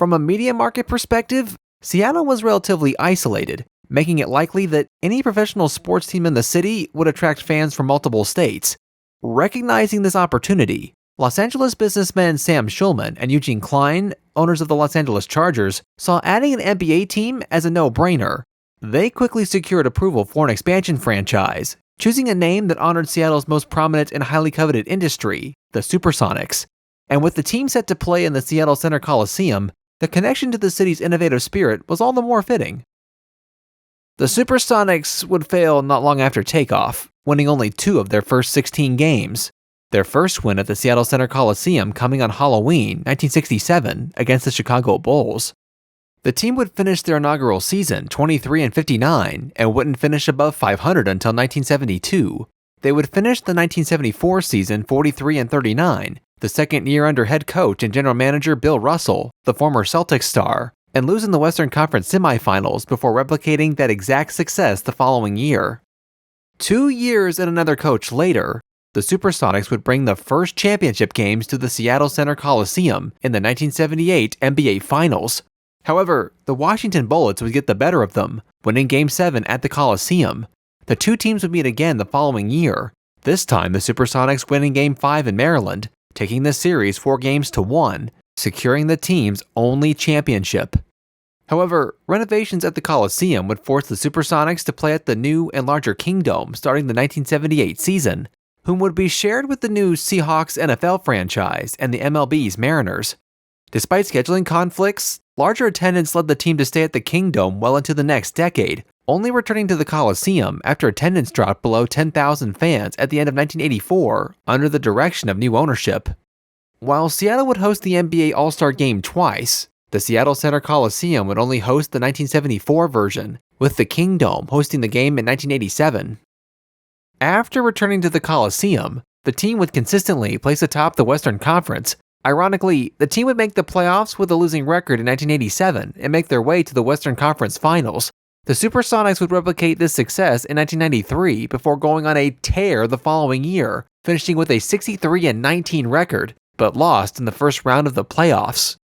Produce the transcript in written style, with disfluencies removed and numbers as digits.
From a media market perspective, Seattle was relatively isolated, making it likely that any professional sports team in the city would attract fans from multiple states. Recognizing this opportunity, Los Angeles businessmen Sam Schulman and Eugene Klein, owners of the Los Angeles Chargers, saw adding an NBA team as a no-brainer. They quickly secured approval for an expansion franchise, choosing a name that honored Seattle's most prominent and highly coveted industry, the SuperSonics. And with the team set to play in the Seattle Center Coliseum, the connection to the city's innovative spirit was all the more fitting. The SuperSonics would fail not long after takeoff, winning only 2 of their first 16 games. Their first win at the Seattle Center Coliseum coming on Halloween, 1967, against the Chicago Bulls. The team would finish their inaugural season 23-59 and wouldn't finish above 500 until 1972. They would finish the 1974 season 43-39, the second year under head coach and general manager Bill Russell, the former Celtics star, and lose in the Western Conference semifinals before replicating that exact success the following year. 2 years and another coach later, the SuperSonics would bring the first championship games to the Seattle Center Coliseum in the 1978 NBA Finals. However, the Washington Bullets would get the better of them, winning Game 7 at the Coliseum. The two teams would meet again the following year, this time the SuperSonics winning Game 5 in Maryland, taking the series 4-1, securing the team's only championship. However, renovations at the Coliseum would force the SuperSonics to play at the new and larger Kingdome starting the 1978 season, whom would be shared with the new Seahawks NFL franchise and the MLB's Mariners. Despite scheduling conflicts, larger attendance led the team to stay at the Kingdome well into the next decade, only returning to the Coliseum after attendance dropped below 10,000 fans at the end of 1984 under the direction of new ownership. While Seattle would host the NBA All-Star Game twice, the Seattle Center Coliseum would only host the 1974 version, with the Kingdome hosting the game in 1987. After returning to the Coliseum, the team would consistently place atop the Western Conference. Ironically, the team would make the playoffs with a losing record in 1987 and make their way to the Western Conference Finals. The SuperSonics would replicate this success in 1993 before going on a tear the following year, finishing with a 63-19 record, but lost in the first round of the playoffs.